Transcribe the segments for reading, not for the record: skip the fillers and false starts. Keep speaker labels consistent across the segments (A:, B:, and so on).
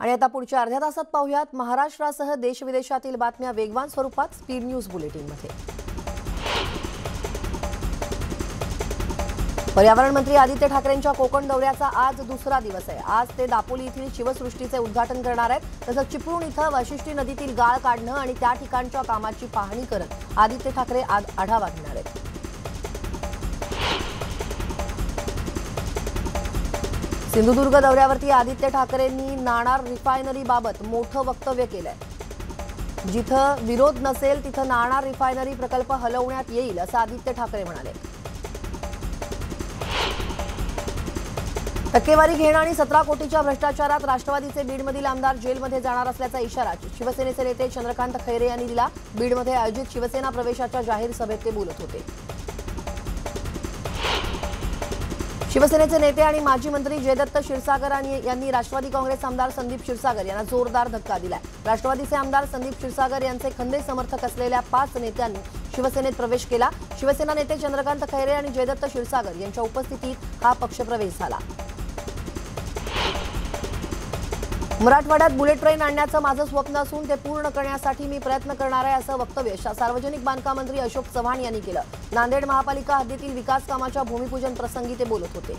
A: आणि आता पुढच्या अर्ध्या तासात पाहूयात महाराष्ट्रासह देश-विदेशातील बातम्या वेगवान स्वरूपात स्पीड न्यूज बुलेटिनमध्ये। पर्यावरण मंत्री आदित्य ठाकरेंच्या कोकण दौऱ्याचा आज दुसरा दिवस आहे। आज ते दापोली येथील शिवसृष्टीचे उद्घाटन करणार आहेत। तसंच चिपळूण इथं वाशिष्ठी नदीतील गाळ काढणं आणि त्या ठिकाणच्या कामाची पाहणी करत आदित्य ठाकरे आढावा घेणार आहेत। सिंधुदुर्ग दौऱ्यावरती आदित्य ठाकरेंनी नाणार रिफायनरीबाबत मोठं वक्तव्य केलंय। जिथं विरोध नसेल तिथं नाणार रिफायनरी प्रकल्प हलवण्यात येईल असं आदित्य ठाकरे म्हणाले। टक्केवारी घेणं आणि 17 कोटीच्या भ्रष्टाचारात राष्ट्रवादीचे बीडमधील आमदार जेलमध्ये जाणार असल्याचा इशारा शिवसेनेचे नेते चंद्रकांत खैरे यांनी दिला। बीडमध्ये आयोजित शिवसेना प्रवेशाच्या जाहीर सभेत ते बोलत होते। शिवसेनेचे नेते आणि माजी मंत्री जयदत्त क्षीरसागर यांनी राष्ट्रवादी काँग्रेस आमदार संदीप क्षीरसागर यांना जोरदार धक्का दिलाय। राष्ट्रवादीचे आमदार संदीप क्षीरसागर यांचे खंदे समर्थक असलेल्या 5 नेत्यांनी शिवसेनेत प्रवेश केला। शिवसेना नेते चंद्रकांत खैरे आणि जयदत्त क्षीरसागर यांच्या उपस्थितीत हा पक्षप्रवेश झाला। मराठवाड्यात बुलेट ट्रेन आणण्याचं माझं स्वप्न असून ते पूर्ण करण्यासाठी मी प्रयत्न करणार आहे असं वक्तव्य सार्वजनिक बांधकाम मंत्री अशोक चव्हाण यांनी केलं। नांदेड महापालिका हद्दीतील विकास कामाच्या भूमिपूजन प्रसंगी ते बोलत होते।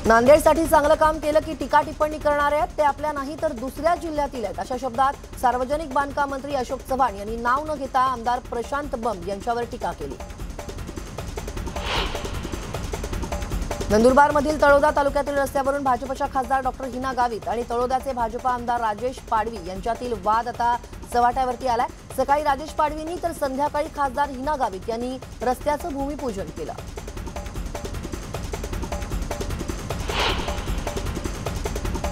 A: नांदेडसाठी चांगलं काम केलं की टीका टिप्पणी करणारे आहेत ते आपल्या नाही तर दुसऱ्या जिल्ह्यातील आहेत अशा शब्दात सार्वजनिक बांधकाम मंत्री अशोक चव्हाण यांनी नाव न घेता आमदार प्रशांत बंब यांच्यावर टीका केली। नंदुरबारमधील तळोदा तालुक्यातील रस्त्यावरून भाजपच्या खासदार डॉक्टर हिना गावित आणि तळोदाचे भाजपा आमदार राजेश पाडवी यांच्यातील वाद आता चव्हाट्यावरती आलाय। सकाळी राजेश पाडवींनी तर संध्याकाळी खासदार हिना गावित यांनी रस्त्याचं भूमिपूजन केलं।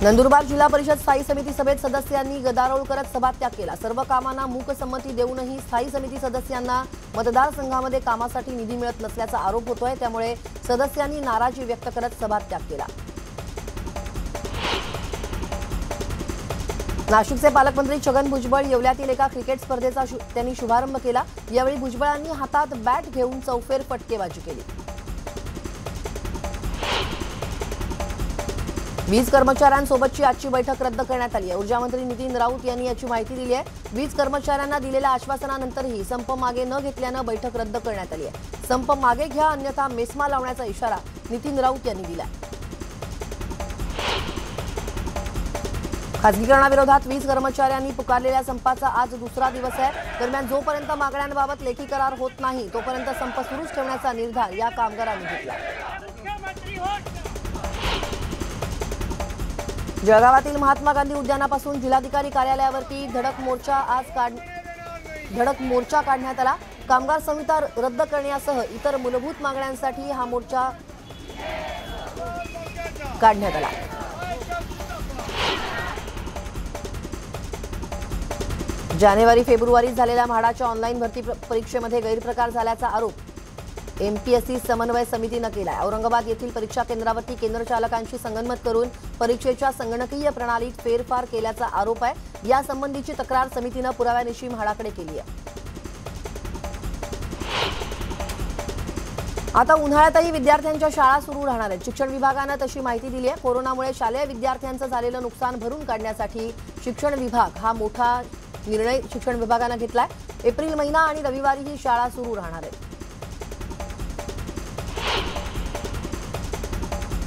A: नंदुरबार जिल्हा परिषद स्थायी समिती सभेत सदस्यांनी गदारोळ करत सभात्याग केला। सर्व कामांना मूकसंमती देऊनही स्थायी समिती सदस्यांना मतदारसंघामध्ये कामासाठी निधी मिळत नसल्याचा आरोप होतोय। त्यामुळे सदस्यांनी नाराजी व्यक्त करत सभात्याग केला। नाशिकचे पालकमंत्री छगन भुजबळ येवल्यातील एका क्रिकेट स्पर्धेचा त्यांनी शुभारंभ केला। यावेळी भुजबळांनी हातात बॅट घेऊन चौफेर फटकेबाजी केली। वीज कर्मचाऱ्यांसोबतची आजची बैठक रद्द करण्यात आली आहे। ऊर्जा मंत्री नितीन राऊत यांनी याची माहिती दिली आहे। वीज कर्मचाऱ्यांना दिलेल्या आश्वासनानंतरही संप मागे न घेतल्यानं बैठक रद्द करण्यात आली आहे। संप मागे घ्या अन्यथा मेस्मा लावण्याचा इशारा नितीन राऊत यांनी दिला। खासगीकरणाविरोधात वीज कर्मचाऱ्यांनी पुकारलेल्या संपाचा आज दुसरा दिवस आहे। दरम्यान जोपर्यंत मागण्यांबाबत लेखी करार होत नाही तोपर्यंत संप सुरूच ठेवण्याचा निर्धार या कामगारांनी घेतला। जळगावातील महात्मा गांधी उद्यानापासून जिल्हाधिकारी कार्यालयावरती धडक मोर्चा काढण्यात आला। कामगार संहिता रद्द करण्यासह इतर मूलभूत मागण्यांसाठी हा मोर्चा काढण्यात आला। जानेवारी-फेब्रुवारीत झालेल्या म्हाडाच्या ऑनलाईन भरती परीक्षेमध्ये गैरप्रकार झाल्याचा आरोप एमपीएससी समन्वय समितीनं केलाय। औरंगाबाद येथील परीक्षा केंद्रावरती केंद्र चालकांशी संगनमत करून परीक्षेच्या संगणकीय प्रणालीत फेरफार केल्याचा आरोप आहे। या संबंधीची तक्रार समितीनं पुराव्यानिशी म्हाडाकडे केली आहे। आता उन्हाळ्यातही विद्यार्थ्यांच्या शाळा सुरू राहणार आहेत। शिक्षण विभागानं तशी माहिती दिली आहे। कोरोनामुळे शालेय विद्यार्थ्यांचं झालेलं नुकसान भरून काढण्यासाठी शिक्षण विभाग हा मोठा निर्णय शिक्षण विभागानं घेतलाय। एप्रिल महिना आणि रविवारी ही शाळा सुरू राहणार आहेत।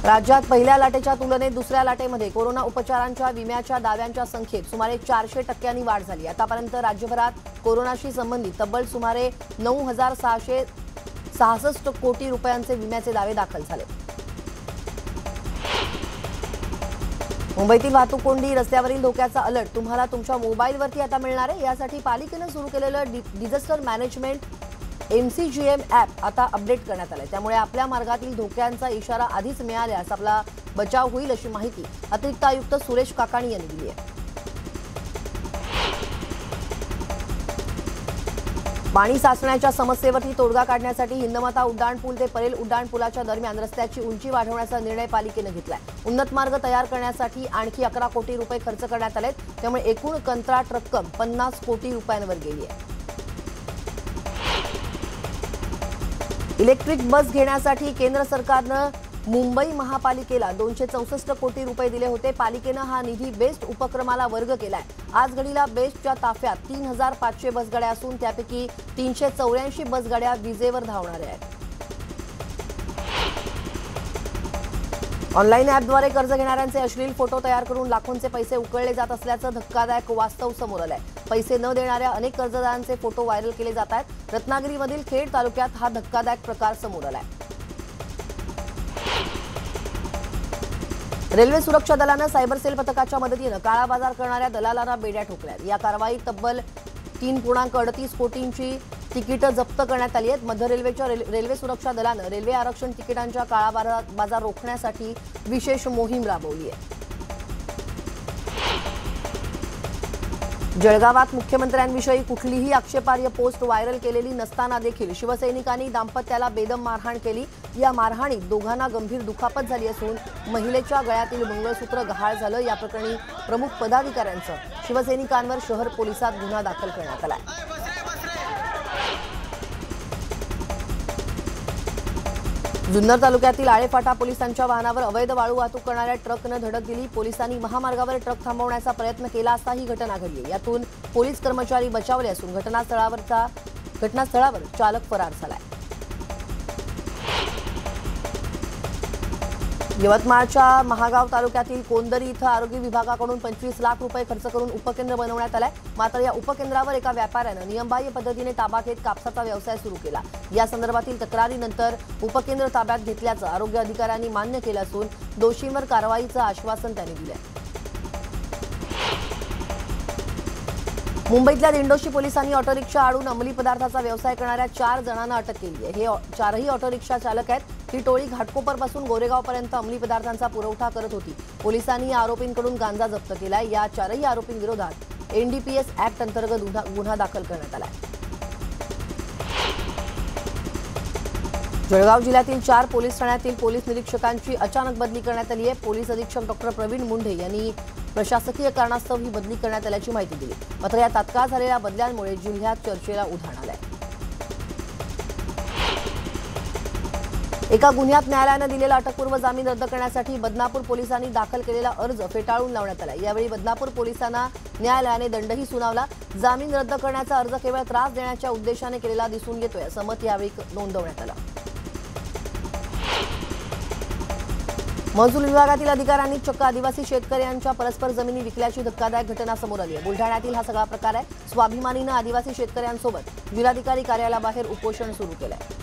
A: राज्यात पहिल्या लाटेच्या तुलनेत दुसऱ्या लाटेमध्ये कोरोना उपचारांच्या विम्याच्या दाव्यांच्या संख्येत सुमारे 400% वाढ झाली। आतापर्यंत राज्यभरात कोरोनाशी संबंधित तब्बल सुमारे 9,666 कोटी रुपयांचे विम्याचे दावे दाखल झाले। मुंबईतील वाहतूक कोंडी रस्त्यावरील धोक्याचा अलर्ट तुम्हाला तुमच्या मोबाईलवरती आता मिळणार आहे। यासाठी पालिकेनं सुरू केलेलं डिझास्टर मॅनेजमेंट MCGM ॲप आता अपडेट करण्यात आलंय। त्यामुळे आपल्या मार्गातील धोक्यांचा इशारा आधीच मिळाल्यास आपला बचाव होईल अशी माहिती अतिरिक्त आयुक्त सुरेश काकाणी यांनी दिली आहे। पाणी साचण्याच्या समस्येवरती तोडगा काढण्यासाठी हिंदमाता उड्डाणपूल ते परेल उड्डाणपुलाच्या दरम्यान रस्त्याची उंची वाढवण्याचा निर्णय पालिकेनं घेतलाय। उन्नत मार्ग तयार करण्यासाठी आणखी 11 कोटी रुपये खर्च करण्यात आलेत। त्यामुळे एकूण कंत्राट रक्कम 50 कोटी रुपयांवर गेली आहे। इलेक्ट्रिक बस घेण्यासाठी केंद्र सरकारनं मुंबई महापालिकेला 264 कोटी रुपये दिले होते। पालिकेनं हा निधी बेस्ट उपक्रमाला वर्ग केलाय। आज घडीला बेस्टच्या ताफ्यात 3500 बसगाड्या असून त्यापैकी 384 बसगाड्या विजेवर धावणाऱ्या आहेत। ऑनलाईन ॲपद्वारे कर्ज घेणाऱ्यांचे अश्लील फोटो तयार करून लाखोंचे पैसे उकळले जात असल्याचं धक्कादायक वास्तव समोर आलंय। पैसे न देणाऱ्या अनेक कर्जदारांचे फोटो व्हायरल केले जात आहेत। रत्नागिरीमधील खेड तालुक्यात हा धक्कादायक प्रकार समोर आलाय। रेल्वे सुरक्षा दलानं सायबर सेल पथकाच्या मदतीनं काळा बाजार करणाऱ्या दलालांना बेड्या ठोकल्यात। या कारवाईत तब्बल 3.38 कोटींची तिकीटं जप्त करण्यात आली आहेत। मध्य रेल्वेच्या रेल्वे सुरक्षा दलानं रेल्वे आरक्षण तिकिटांच्या काळा बाजार रोखण्यासाठी विशेष मोहीम राबवली आहे। जळगावात मुख्यमंत्र्यांविषयी कुठलीही आक्षेपार्ह पोस्ट व्हायरल केलेली नसताना देखील शिवसैनिकांनी दाम्पत्याला बेदम मारहाण केली। या मारहाणीत दोघांना गंभीर दुखापत झाली असून महिलेच्या गळ्यातील मंगळसूत्र गहाळ झालं। या प्रकरणी प्रमुख पदाधिकाऱ्यांचा शिवसैनिकांवर शहर पोलिसात गुन्हा दाखल करण्यात आला। जुन्नर तालुक्यातील आळेफाटा पोलिसांच्या वाहनावर अवैध वाळू वाहतूक करणाऱ्या ट्रकनं धडक दिली। पोलिसांनी महामार्गावर ट्रक थांबवण्याचा प्रयत्न केला असता ही घटना घडली। यातून पोलीस कर्मचारी बचावले असून घटनास्थळावर चालक फरार झालाय। यवतमाळच्या महागाव तालुक्यातील कोंदरी इथं आरोग्य विभागाकडून 25 लाख रुपये खर्च करून उपकेंद्र बनवण्यात आलंय। मात्र या उपकेंद्रावर एका व्यापाऱ्यानं नियमबाह्य पद्धतीने ताबा घेत कापसाचा व्यवसाय सुरू केला। या संदर्भातील तक्रारीनंतर उपकेंद्र ताब्यात घेतल्याचं आरोग्य अधिकाऱ्यांनी मान्य केलं असून दोषींवर कारवाईचं आश्वासन त्यांनी दिलंय। मुंबईतल्या दिंडोशी पोलिसांनी ऑटोरिक्षा आडून अंमली पदार्थाचा व्यवसाय करणाऱ्या 4 जणांना अटक केली आहे। हे 4ही ऑटोरिक्षा चालक आहेत। ही टोळी घाटकोपरपासून गोरेगावपर्यंत अंमली पदार्थांचा पुरवठा करत होती। पोलिसांनी या आरोपींकडून गांजा जप्त केलाय। या 4ही आरोपींविरोधात एनडीपीएस ऍक्ट अंतर्गत गुन्हा दाखल करण्यात आलाय। जळगाव जिल्ह्यातील 4 पोलीस ठाण्यातील पोलीस निरीक्षकांची अचानक बदली करण्यात आली आहे। पोलीस अधीक्षक डॉक्टर प्रवीण मुंढे यांनी प्रशासकीय कारणास्तव ही बदली करण्यात आल्याची माहिती दिली। मात्र या तात्काळ झालेल्या बदल्यांमुळे जिल्ह्यात चर्चेला उधाण आलंय। एका गुन्ह्यात न्यायालयानं दिलेला अटकपूर्व जामीन रद्द करण्यासाठी बदनापूर पोलिसांनी दाखल केलेला अर्ज फेटाळून लावण्यात आला। यावेळी बदनापूर पोलिसांना न्यायालयाने दंडही सुनावला। जामीन रद्द करण्याचा अर्ज केवळ त्रास देण्याच्या उद्देशाने केलेला दिसून येतोय असं मत यावेळी नोंदवण्यात आलं। महसूल विभागातील अधिकाऱ्यांनी चक्क आदिवासी शेतकऱ्यांच्या परस्पर जमिनी विकल्याची धक्कादायक घटना समोर आली आहे। बुलढाण्यातील हा सगळा प्रकार आहे। स्वाभिमानीनं आदिवासी शेतकऱ्यांसोबत जिल्हाधिकारी कार्यालयाबाहेर उपोषण सुरू केलंय।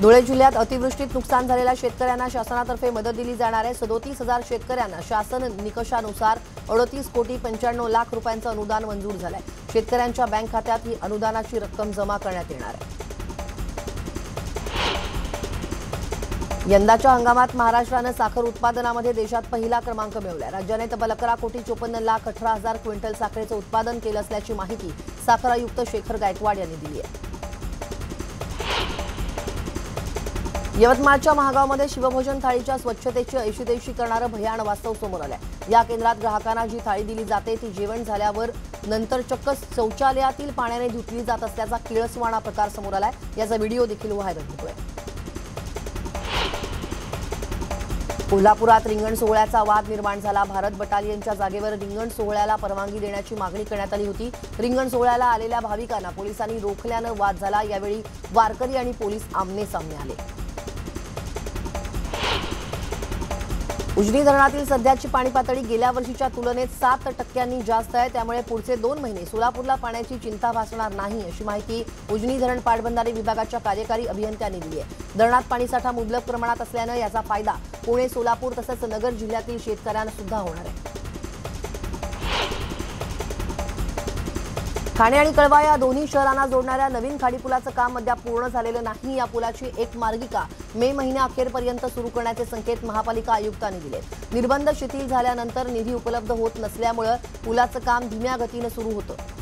A: धुळे जिल्ह्यात अतिवृष्टीत नुकसान झालेल्या शेतकऱ्यांना शासनातर्फे मदत दिली जाणार आहे। 37,000 शेतकऱ्यांना शासन निकषानुसार 38 कोटी 95 लाख रुपयांचं अनुदान मंजूर झालंय। शेतकऱ्यांच्या बँक खात्यात ही अनुदानाची रक्कम जमा करण्यात येणार आहे। यंदाच्या हंगामात महाराष्ट्रानं साखर उत्पादनामध्ये देशात पहिला क्रमांक मिळवलाय। राज्याने तब्बल 11 कोटी 54 लाख 18,000 क्विंटल साखरेचं उत्पादन केलं असल्याची माहिती साखर आयुक्त शेखर गायकवाड यांनी दिली आहे। यवतमाळच्या महागावमध्ये शिवभोजन थाळीच्या स्वच्छतेची ऐशीतैशी करणारं भयाण वास्तव समोर आलंय। या केंद्रात ग्राहकांना जी थाळी दिली जाते ती जेवण झाल्यावर नंतर चक्क शौचालयातील पाण्याने धुतली जात असल्याचा किळसवाणा प्रकार समोर आलाय। याचा व्हिडिओ देखील व्हायरल होतोय। कोल्हापुरात रिंगण सोहळ्याचा वाद निर्माण झाला। भारत बटालियनच्या जागेवर रिंगण सोहळ्याला परवानगी देण्याची मागणी करण्यात आली होती। रिंगण सोहळ्याला आलेल्या भाविकांना पोलिसांनी रोखल्यानं वाद झाला। यावेळी वारकरी आणि पोलीस आमने सामने आले। उजनी धरणातील सध्याची पाणी पातळी गेल्या वर्षीच्या तुलनेत 7% जास्त आहे। त्यामुळे पुढचे 2 महिने सोलापूरला पाण्याची चिंता भासणार नाही अशी माहिती उजनी धरण पाटबंधारे विभागाच्या कार्यकारी अभियंत्यांनी दिली आहे। धरणात पाणीसाठा मुबलक प्रमाणात असल्यानं याचा फायदा पुणे, सोलापूर तसंच नगर जिल्ह्यातील शेतकऱ्यांना सुद्धा होणार आहे। ठाणे आणि कळवा या दोन्ही शहरांना जोडणाऱ्या नवीन खाडीपुलाचं काम अद्याप पूर्ण झालेलं नाही। या पुलाची एक मार्गिका मे महिन्याअखेरपर्यंत सुरू करण्याचे संकेत महापालिका आयुक्तांनी दिले। निर्बंध शिथिल झाल्यानंतर निधी उपलब्ध होत नसल्यामुळे पुलाचं काम धीम्या गतीने सुरू होतं।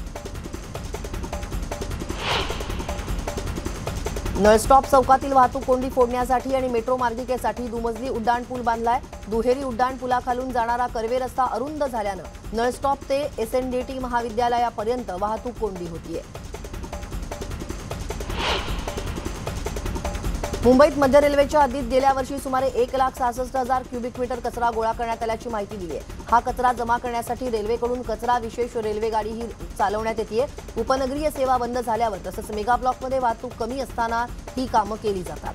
A: नळस्टॉप चौकातील वाहतूक कोंडी फोडण्यासाठी आणि मेट्रो मार्गिकेसाठी दुमजली उड्डाणपूल बांधलाय। दुहेरी उड्डाणपुलाखालून जाणारा कर्वे रस्ता अरुंद झाल्यानं नळस्टॉप ते एसएनडीटी महाविद्यालयापर्यंत वाहतूक कोंडी होतीये। मुंबईत मध्य रेल्वेच्या हद्दीत गेल्या वर्षी सुमारे 1,66,000 क्युबिक मीटर कचरा गोळा करण्यात आल्याची माहिती दिली आहे। हा कचरा जमा करण्यासाठी रेल्वेकडून कचरा विशेष रेल्वेगाडीही चालवण्यात येते। उपनगरीय सेवा बंद झाल्यावर तसंच मेगा ब्लॉकमध्ये वाहतूक कमी असताना ही कामं केली जातात।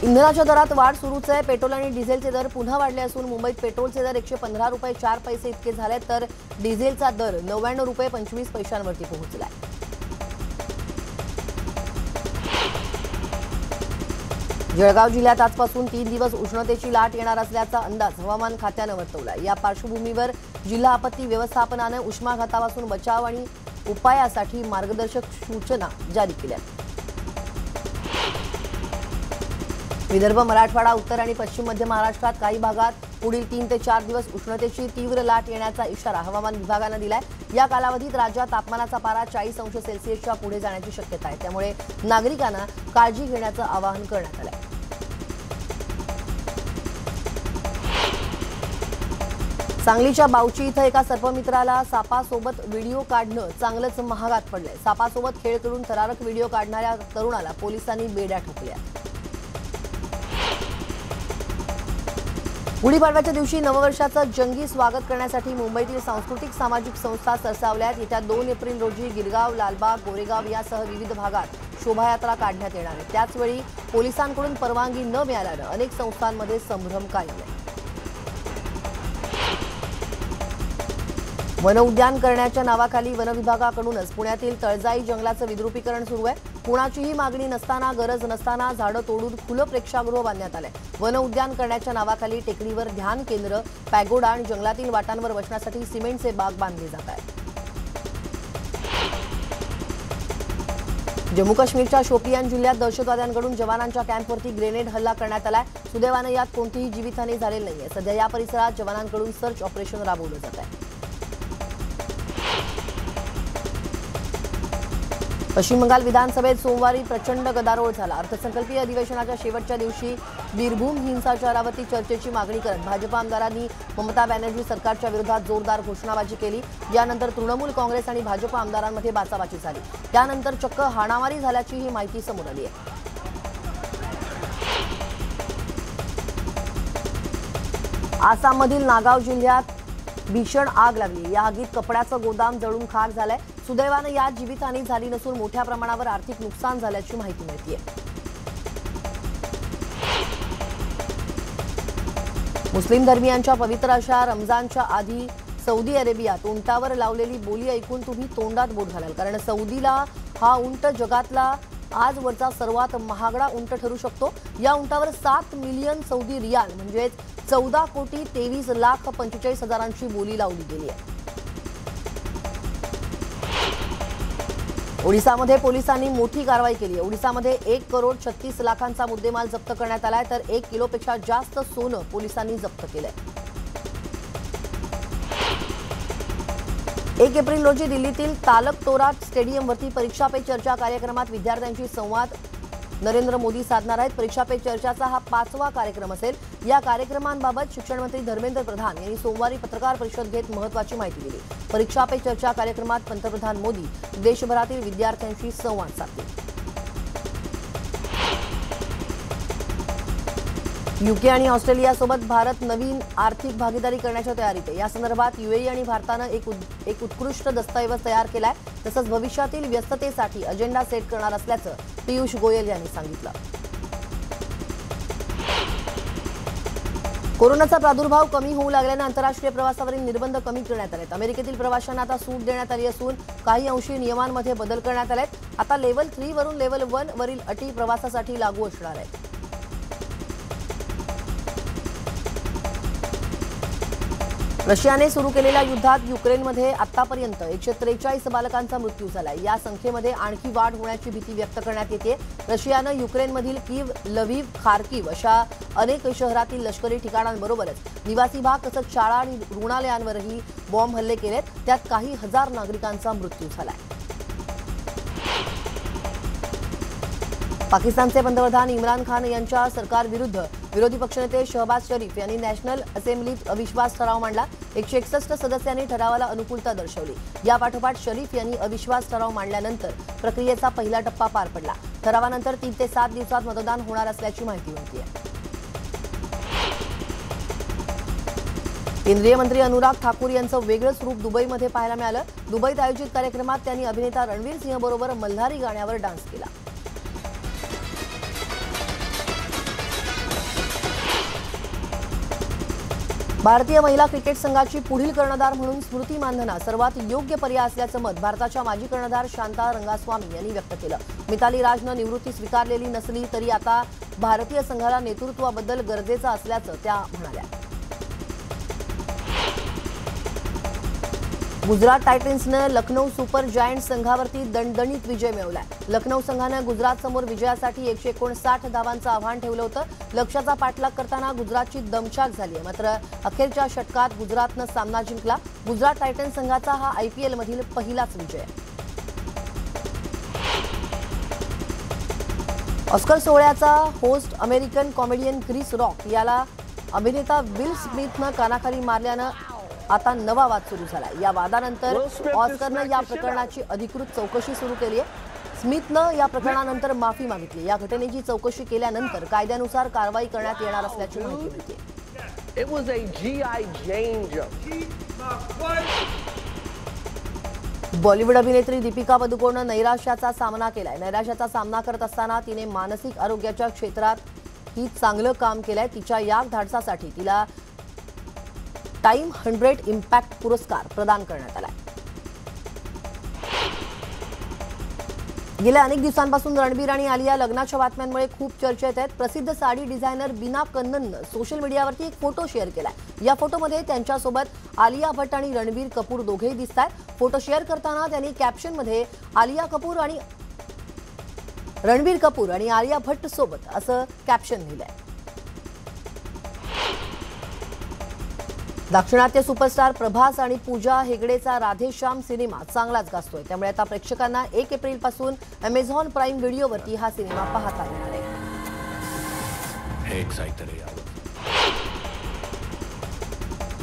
A: इंधनाच्या दरात वाढ सुरूच आहे। पेट्रोल आणि डिझेलचे दर पुन्हा वाढले असून मुंबईत पेट्रोलचे दर 115 रुपये 4 पैसे इतके झाले, तर डिझेलचा दर 99 रुपये 25 पैशांवरती पोहोचलाय। जळगाव जिल्ह्यात आजपासून 3 दिवस उष्णतेची लाट येणार असल्याचा अंदाज हवामान खात्यानं वर्तवलाय। या पार्श्वभूमीवर जिल्हा आपत्ती व्यवस्थापनाने उष्माघातापासून बचाव आणि उपायासाठी मार्गदर्शक सूचना जारी केल्या। विदर्भ, मराठवाडा, उत्तर आणि पश्चिम मध्य महाराष्ट्रात काही भागात पुढील 3 ते 4 दिवस उष्णतेची तीव्र लाट येण्याचा इशारा हवामान विभागानं दिलाय। या कालावधीत राज्यात तापमानाचा पारा 40 अंश सेल्सिअसच्या पुढे जाण्याची शक्यता आहे, त्यामुळे नागरिकांना काळजी घेण्याचं आवाहन करण्यात आलंय। सांगलीच्या बावची इथं एका सर्पमित्राला सापासोबत व्हिडिओ काढणं चांगलंच महागात पडलंय। सापासोबत खेळ करून थरारक व्हिडिओ काढणाऱ्या तरुणाला पोलिसांनी बेड्या ठोकल्या। गुढीपाडव्याच्या दिवशी नववर्षाचं जंगी स्वागत करण्यासाठी मुंबईतील सांस्कृतिक सामाजिक संस्था सरसावल्या आहेत। येत्या 2 एप्रिल रोजी गिरगाव, लालबाग, गोरेगाव यासह विविध भागात शोभायात्रा काढण्यात येणार आहे। त्याचवेळी पोलिसांकडून परवानगी न मिळाल्यानं अनेक संस्थांमध्ये संभ्रम कायम आहे। वन उद्यान करण्याच्या नावाखाली वन विभागाकडूनच पुण्यातील तळजाई जंगलाचं विद्रुपीकरण सुरू आहे। कुणाचीही मागणी नसताना, गरज नसताना झाडं तोडून खुलं प्रेक्षागृह बांधण्यात आलंय। वन उद्यान करण्याच्या नावाखाली टेकडीवर ध्यान केंद्र, पॅगोडा आणि जंगलातील वाटांवर बसण्यासाठी सिमेंटचे बाग बांधले जात आहेत। जम्मू काश्मीरच्या शोपियान जिल्ह्यात दहशतवाद्यांकडून जवानांच्या कॅम्पवरती ग्रेनेड हल्ला करण्यात आलाय। सुदैवानं यात कोणतीही जीवितहानी झालेली नाहीये। सध्या या परिसरात जवानांकडून सर्च ऑपरेशन राबवलं जात आहे। पश्चिम बंगाल विधानसभेत सोमवारी प्रचंड गदारोळ झाला। अर्थसंकल्पीय अधिवेशनाच्या शेवटच्या दिवशी बीरभूम हिंसाचारावरती चर्चेची मागणी करत भाजप आमदारांनी ममता बॅनर्जी सरकारच्या विरोधात जोरदार घोषणाबाजी केली। यानंतर तृणमूल काँग्रेस आणि भाजप आमदारांमध्ये बाचाबाची झाली। त्यानंतर चक्क हाणामारी झाल्याची ही माहिती समोर आली आहे। आसाममधील नागाव जिल्ह्यात भीषण आग लागली। या आगीत कपड्याचं गोदाम जळून खाक झालंय। सुदैवानं यात जीवितहानी झाली नसून मोठ्या प्रमाणावर आर्थिक नुकसान झाल्याची माहिती मिळतेय। मुस्लिम धर्मियांच्या पवित्र अशा रमजानच्या आधी सौदी अरेबियात उंटावर लावलेली बोली ऐकून तुम्ही तोंडात बोट घालाल, कारण सौदीला हा उंट जगातला आजवरचा सर्वात महागडा उंट ठरू शकतो। या उंटावर 7 मिलियन सौदी रियाल म्हणजे 14,23,45,000ची बोली लावली गेली आहे। ओडिसामध्ये पोलिसांनी मोठी कारवाई केली आहे। ओडिसामध्ये 1,36,00,000चा मुद्देमाल जप्त करण्यात आलाय, तर 1 किलोपेक्षा जास्त सोनं पोलिसांनी जप्त केलंय। 1 एप्रिल रोजी दिल्लीतील तालकटोरा स्टेडियमवरती परीक्षा पे चर्चा कार्यक्रमात विद्यार्थ्यांशी संवाद नरेंद्र मोदी साधणार आहेत। परीक्षा पे चर्चाचा हा 5वा कार्यक्रम असेल। या कार्यक्रमांबाबत शिक्षण मंत्री धर्मेंद्र प्रधान यांनी सोमवारी पत्रकार परिषद घेत महत्त्वाची माहिती दिली। परीक्षा पे चर्चा कार्यक्रमात पंतप्रधान मोदी देशभरातील विद्यार्थ्यांशी संवाद साधतील। यूके आणि ऑस्ट्रेलियासोबत भारत नवीन आर्थिक भागीदारी करण्याच्या तयारीत आहे। या संदर्भात यूएई आणि भारतानं एक उत्कृष्ट दस्तऐवज तयार केलाय। तसंच भविष्यातील व्यस्ततेसाठी अजेंडा सेट करणार असल्याचं पियुष गोयल यांनी सांगितलं। कोरोनाचा प्रादुर्भाव कमी होऊ लागल्यानं आंतरराष्ट्रीय प्रवासावरील निर्बंध कमी करण्यात आलेत। अमेरिकेतील प्रवाशांना आता सूट देण्यात आली असून काही अंशी नियमांमध्ये बदल करण्यात आलेत। आता लेव्हल 3 वरून लेव्हल 1 वरील अटी प्रवासासाठी लागू असणार आहेत। रशियाने सुरू केलेल्या युद्धात युक्रेनमध्ये आतापर्यंत 143 बालकांचा मृत्यू झालाय। या संख्येमध्ये आणखी वाढ होण्याची भीती व्यक्त करण्यात येते। रशियानं युक्रेनमधील कीव, लव्हिव, खार्किव अशा अनेक शहरातील लष्करी ठिकाणांबरोबरच निवासी भाग तसंच शाळा आणि रुग्णालयांवरही बॉम्ब हल्ले केलेत। त्यात काही हजार नागरिकांचा मृत्यू झालाय। पाकिस्तानचे पंतप्रधान इम्रान खान यांच्या सरकारविरुद्ध विरोधी पक्षनेते शहबाज शरीफ यांनी नॅशनल असेंब्लीत अविश्वास ठराव मांडला। 161 सदस्यांनी ठरावाला अनुकूलता दर्शवली। या पाठोपाठ शरीफ यांनी अविश्वास ठराव मांडल्यानंतर प्रक्रियेचा पहिला टप्पा पार पडला। ठरावानंतर 3 ते 7 दिवसात मतदान होणार असल्याची माहिती मिळते आहे। केंद्रीय मंत्री अनुराग ठाकूर यांचं वेगळंच रूप दुबईमध्ये पाहायला मिळालं। दुबईत आयोजित कार्यक्रमात त्यांनी अभिनेता रणवीर सिंह बरोबर मल्हारी गाण्यावर डान्स केला। भारतीय महिला क्रिकेट संघाची पुढील कर्णधार म्हणून स्मृती मानधना सर्वात योग्य पर्याय असल्याचं मत भारताच्या माजी कर्णधार शांता रंगास्वामी यांनी व्यक्त केलं। मिताली राजनं निवृत्ती स्वीकारलेली नसली तरी आता भारतीय संघाला नेतृत्वाबद्दल गरजेचं असल्याचं त्या म्हणाल्या। गुजरात टायटन्सनं लखनौ सुपर जायंट्स संघावरती दणदणीत विजय मिळवलाय। लखनौ संघानं गुजरातसमोर विजयासाठी 159 धावांचं आव्हान ठेवलं होतं। लक्ष्याचा पाठलाग करताना गुजरातची दमछाक झाली आहे, मात्र अखेरच्या षटकात गुजरातनं सामना जिंकला। गुजरात टायटन्स संघाचा हा IPL मधील पहिलाच विजय आहे। ऑस्कर सोहळ्याचा host American comedian Chris Rock याला अभिनेता विल स्मिथनं कानाखाली मारल्यानं आता नवा वाद सुरू झाला। या वादानंतर ऑस्करनं या प्रकरणाची अधिकृत चौकशी सुरू केली आहे। स्मिथनं या प्रकरणानंतर माफी मागितली। या घटनेची चौकशी केल्यानंतर कायद्यानुसार कारवाई करण्यात येणार असल्याची माहिती मिळते। बॉलिवूड अभिनेत्री दीपिका पदुकोणनं नैराश्याचा सामना केलाय। नैराश्याचा सामना करत असताना तिने मानसिक आरोग्याच्या क्षेत्रात ही चांगलं काम केलंय। तिच्या या धाडसासाठी तिला टाइम 100 इम्पॅक्ट पुरस्कार प्रदान करण्यात आला। गेल्या अनेक दिवसांपासून रणबीर आणि आलिया लग्नाच्या बातम्यांमुळे खूप चर्चेत आहेत। प्रसिद्ध साडी डिझायनर बीना कन्नननं सोशल मीडियावरती एक फोटो शेअर केलाय। या फोटोमध्ये त्यांच्यासोबत आलिया भट्ट आणि रणबीर कपूर दोघेही दिसतात। फोटो शेअर करताना त्यांनी कॅप्शनमध्ये रणबीर कपूर आणि आलिया भट्ट सोबत असं कॅप्शन लिहिलंय। दाक्षिणात्य सुपरस्टार प्रभास आणि पूजा हेगडेचा राधेश्याम सिनेमा चांगलाच गाजतोय। त्यामुळे आता प्रेक्षकांना 1 एप्रिलपासून Amazon प्राईम व्हिडिओवरती हा सिनेमा पाहता येणार आहे।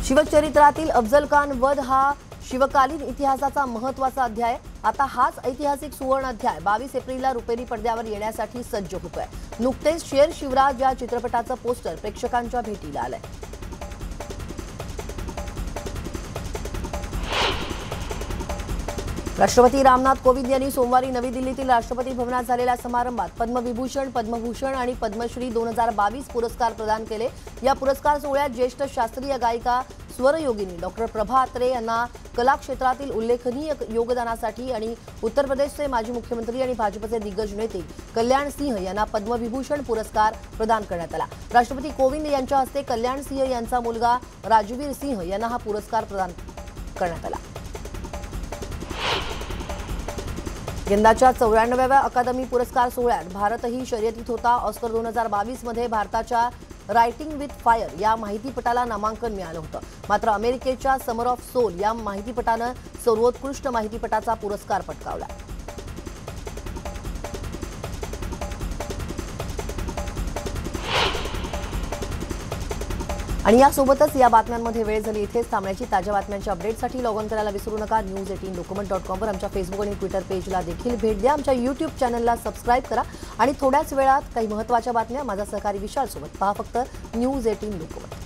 A: शिवचरित्रातील अफजल खान वध हा शिवकालीन इतिहासाचा महत्त्वाचा अध्याय। आता हाच ऐतिहासिक सुवर्ण अध्याय 22 एप्रिलला रुपेरी पडद्यावर येण्यासाठी सज्ज होतोय। नुकतेच शेर शिवराज या चित्रपटाचं पोस्टर प्रेक्षकांच्या भेटीला आलंय। राष्ट्रपती रामनाथ कोविंद यांनी सोमवारी नवी दिल्लीतील राष्ट्रपती भवनात झालेल्या समारंभात पद्मविभूषण, पद्मभूषण आणि पद्मश्री 2022 पुरस्कार प्रदान केले। या पुरस्कार सोहळ्यात ज्येष्ठ शास्त्रीय गायिका स्वरयोगिनी डॉक्टर प्रभा अत्रे यांना कला क्षेत्रातील उल्लेखनीय योगदानासाठी आणि उत्तर प्रदेशचे माजी मुख्यमंत्री आणि भाजपचे दिग्गज नेते कल्याण सिंह यांना पद्मविभूषण पुरस्कार प्रदान करण्यात आला। राष्ट्रपती कोविंद यांच्या हस्ते कल्याण सिंह यांचा मुलगा राजवीर सिंह यांना हा पुरस्कार प्रदान करण्यात आला। यंदाच्या 94व्या अकादमी पुरस्कार सोहळ्यात भारतही शर्यतीत होता। ऑस्कर 2022 मध्ये भारताच्या रायटिंग विथ फायर या माहितीपटाला नामांकन मिळालं होतं, मात्र अमेरिकेच्या समर ऑफ सोल या माहितीपटानं सर्वोत्कृष्ट माहितीपटाचा पुरस्कार पटकावला। आणि यासोबतच या बातम्यांमध्ये वेळ झाली इथेच थांबण्याची। ताज्या बातम्यांच्या अपडेटसाठी लॉग ऑन करायला विसरू नका। news18document.com वर आमच्या फेसबुक आणि ट्विटर पेजला देखील भेट द्या। आमच्या YouTube चॅनलला सबस्क्राईब करा आणि थोड्याच वेळात काही महत्त्वाच्या बातम्या माझा सहकारी विशाल सोबत पहा फक्त News18 डॉक्युमेंट।